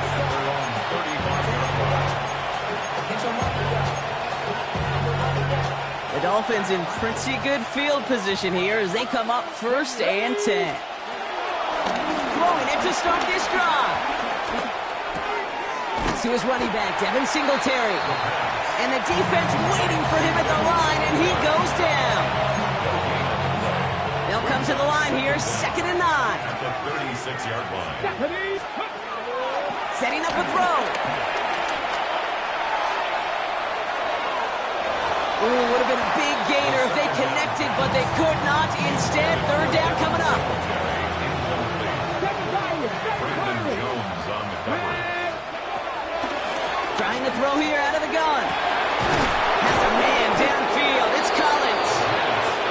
The Dolphins in pretty good field position here as they come up 1st and 10. Throwing it to start this drive. To his running back, Devin Singletary. And the defense waiting for him at the line, and he goes down. They'll come to the line here, 2nd and 9. At the 36-yard line. Setting up a throw. Ooh, would have been a big gainer if they connected, but they could not. Instead, 3rd down coming up. Brandon Jones on the cover. Trying to throw here out of the gun. Has a man downfield. It's Collins.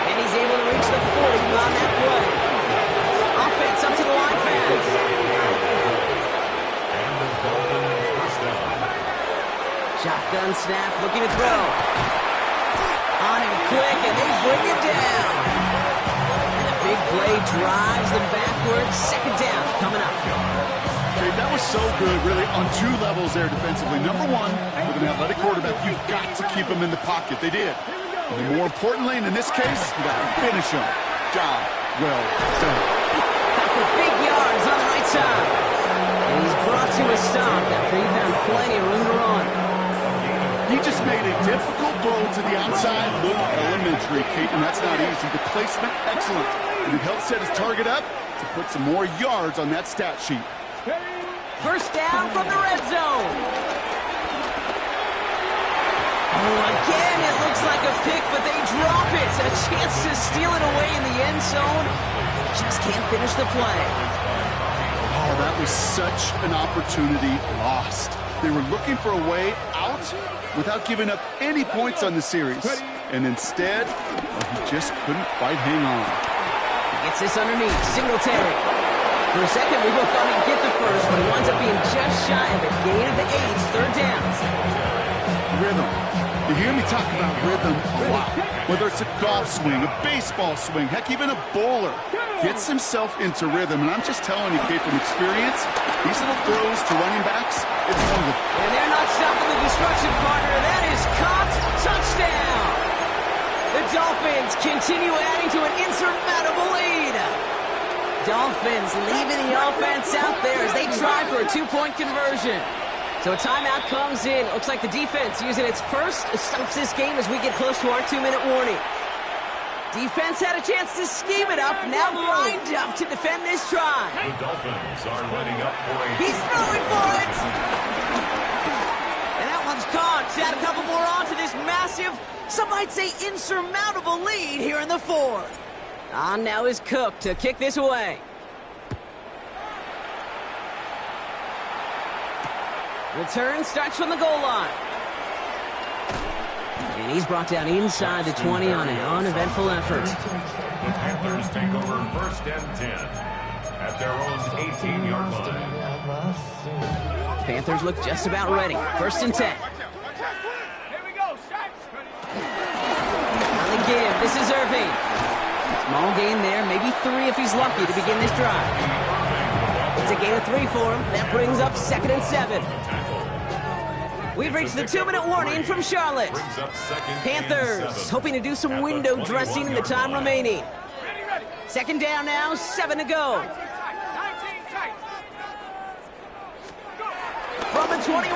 And he's able to reach the 40 on that play. Offense up to the line fans. And the Dolphins first down. Shotgun snap, looking to throw. On him quick, and they bring him down. And the big play drives them backwards. 2nd down coming up. Okay, that was so good, really, on 2 levels there defensively. Number one, with an athletic quarterback, you've got to keep him in the pocket. They did. And more importantly, and in this case, you got to finish him. Job well done. Got for big yards on the right side. And he's brought to a stop after he found plenty of room to run. He just made a difficult throw to the outside. Look elementary, Kate, and that's not easy. The placement, excellent. And it helped set his target up to put some more yards on that stat sheet. 1st down from the red zone. Oh, again, it looks like a pick, but they drop it. A chance to steal it away in the end zone. Just can't finish the play. Oh, that was such an opportunity lost. They were looking for a way out without giving up any points on the series. And instead, he just couldn't quite hang on. He gets this underneath. Singletary. For a second, we both thought he'd get the first, but he winds up being just shy of a gain of 8. 3rd down. Rhythm. You hear me talk about rhythm a lot. Whether it's a golf swing, a baseball swing, heck, even a bowler. Gets himself into rhythm. And I'm just telling you, Kate, from experience, these little throws to running backs, it's wonderful. And they're not stopping the destruction, partner. That is caught. Touchdown. The Dolphins continue adding to an insurmountable lead. Dolphins leaving the offense out there as they try for a 2-point conversion. So a timeout comes in. Looks like the defense using its first stops this game as we get close to our 2-minute warning. Defense had a chance to scheme it up. Now lined up to defend this try. The Dolphins are lining up for a... He's throwing for it. And that one's caught. Add a couple more on to this massive, some might say insurmountable lead here in the 4th. On now is Cook to kick this away. Return starts from the goal line. And he's brought down inside the 20 on an uneventful effort. The Panthers take over 1st and 10 at their own 18-yard line. Panthers look just about ready. 1st and 10. Here we go, Shaq's On the give, this is Irving. Small gain there, maybe 3 if he's lucky to begin this drive. It's a gain of 3 for him. That brings up 2nd and 7. We've reached the 2-minute warning from Charlotte. Panthers hoping to do some window dressing in the time remaining. 2nd down now, 7 to go. From the 21.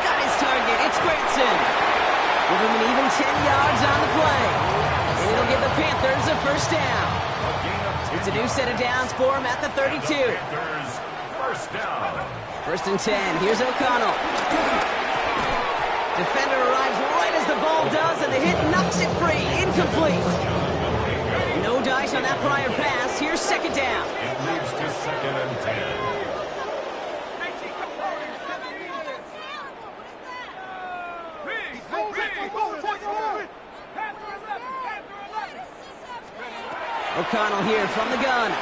got his target. It's Granson. Give him an even 10 yards on the play. And it'll give the Panthers a first down. It's a new set of downs for him at the 32. Panthers, first down. First and 10. Here's O'Connell. Defender arrives right as the ball does, and the hit knocks it free. Incomplete. No dice on that prior pass. Here's second down. It leads to second and 10. O'Connell here from the gun. An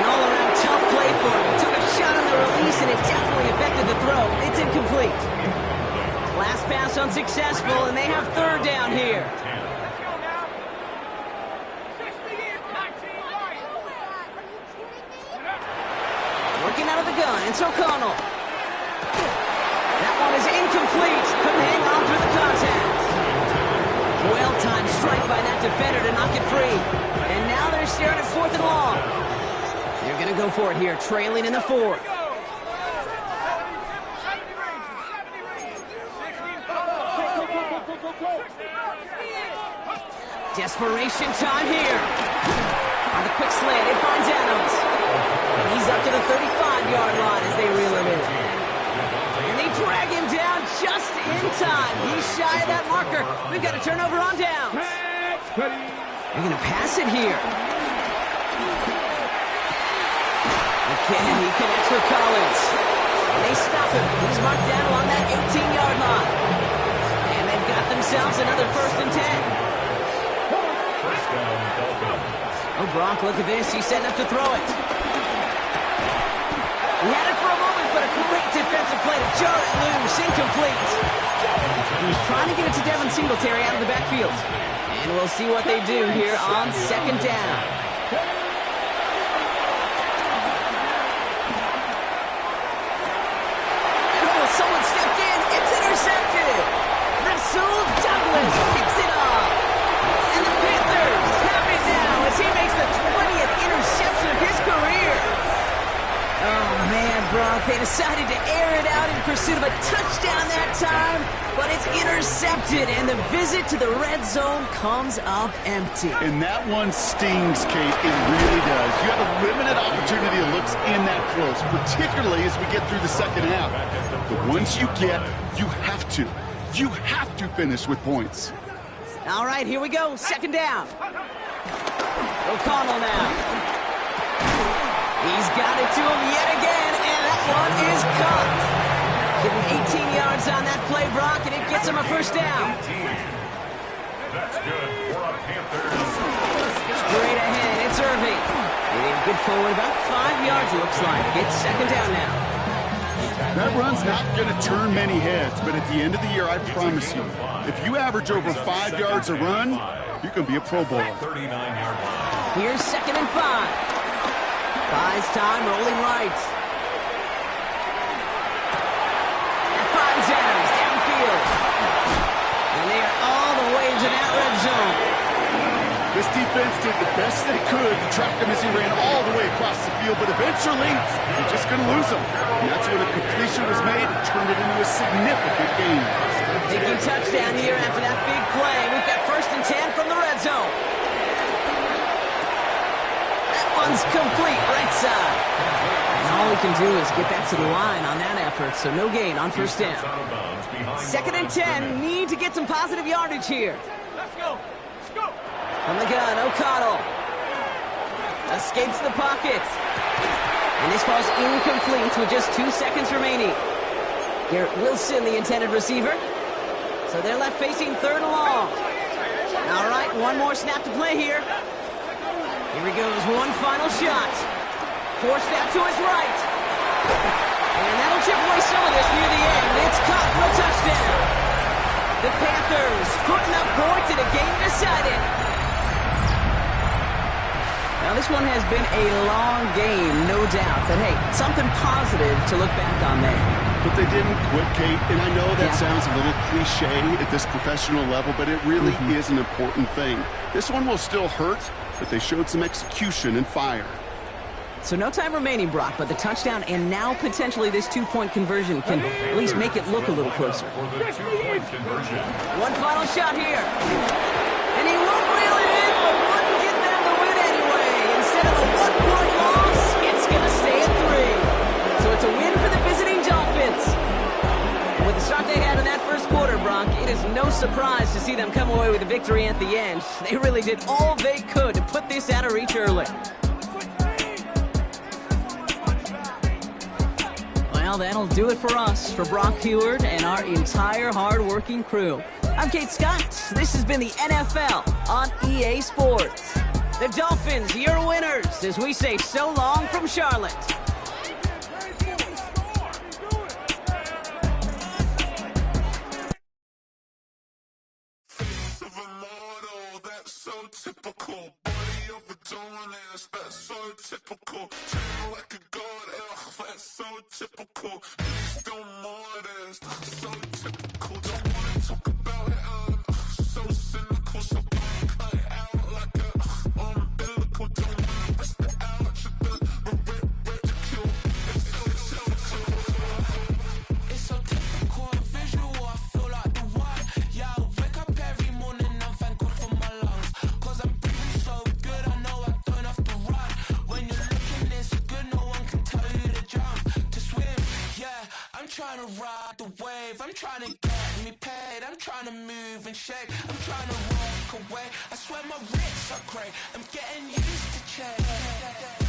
all-around tough play for him. He took a shot on the release, and it definitely affected the throw. It's incomplete. Last pass unsuccessful, and they have third down here. Working out of the gun, it's O'Connell. That one is incomplete. Couldn't hang on through the contact. Well-timed strike by that defender to knock it free. And now they're staring at fourth and long. They're going to go for it here, trailing in the fourth. Desperation time here. On the quick slant, it finds Adams. And he's up to the 35-yard line as they reel him in. And they drag him down just in time. He's shy of that marker. We've got a turnover on downs. They're going to pass it here. Again, he connects with Collins. And they stop him. He's marked down along that 18-yard line. And they've got themselves another first and 10. Oh, Gronk, look at this. He's setting up to throw it. He had it for a moment, but a great defensive play to jar it loose. Incomplete. He was trying to get it to Devin Singletary out of the backfield. And we'll see what they do here on second down. Oh, someone stepped in. It's intercepted. Rasul Douglas picks it up. And the Panthers have it now as he makes the 20th interception of his career. Oh, man, Brock, they decided to air it out in pursuit of a touchdown that time, but it's intercepted, and the visit to the red zone comes up empty. And that one stings, Kate. It really does. You have a limited opportunity that looks in that close, particularly as we get through the second half. But once you get, you have to finish with points. All right, here we go. Second down. O'Connell now. He's got it to him yet again, and that one is caught. Give him 18 yards on that play, Brock, and it gets him a first down. That's good for a Panthers. Straight ahead, it's Irving. Getting good forward, about 5 yards, looks like. It's second down now. That run's not going to turn many heads, but at the end of the year, I promise you, if you average over 5 yards a run, you can be a Pro Bowler. 39-yard line. Here's second and 5. Buys time, rolling right. That finds Adams downfield. And they are all the way to that red zone. This defense did the best they could to track him as he ran all the way across the field, but eventually, they're just going to lose him. And that's when a completion was made and turned it into a significant gain. Taking touchdown here after that big play. We've got first and 10 from the red zone. One's complete, right side. And all he can do is get back to the line on that effort, so no gain on first down. Second and 10, need to get some positive yardage here. Let's go. Let's go. From the gun, O'Connell. Escapes the pocket. And this falls incomplete with just 2 seconds remaining. Garrett Wilson, the intended receiver. So they're left facing third and long. All right, one more snap to play here. Here he goes, one final shot. Forced out to his right. And that'll chip away some of this near the end. It's caught for a touchdown. The Panthers putting up points in a game decided. Now this one has been a long game, no doubt. But hey, something positive to look back on there. But they didn't quit, Kate, and I know that sounds a little cliche at this professional level, but it really is an important thing. This one will still hurt, but they showed some execution and fire. So no time remaining, Brock, but the touchdown and now potentially this two-point conversion can at least make it look a little closer. For the two-point conversion. One final shot here. And he won't reel it in, but wouldn't get them the win anyway. Instead of a one-point loss, it's going to stay at 3. So it's a win for the visiting Dolphins. And with the start they had in that first quarter, Brock, it is no surprise to see them come away with a victory at the end. They really did all they could to put this out of reach early. Well, that'll do it for us, for Brock Heward and our entire hard-working crew. I'm Kate Scott. This has been the NFL on EA Sports. The Dolphins, your winners, as we say so long from Charlotte. Typical body of a dominance, that's so typical. Turn like a god, that's so typical. Please don't more this, so typical. Don't wanna talk about it, so cynical. So cut it out like a umbilical. Don't wanna rest it out, ridicule. It's so typical, the visual, I feel like the one. Yeah, I wake up every morning, I'm thankful for my lungs. I'm breathing so good, I know I don't have to run. When you're looking this good, no one can tell you to jump, to swim. Yeah, I'm trying to ride the wave. I'm trying to get me paid. I'm trying to move and shake. I'm trying to walk away. I swear my wrists are great. I'm getting used to change.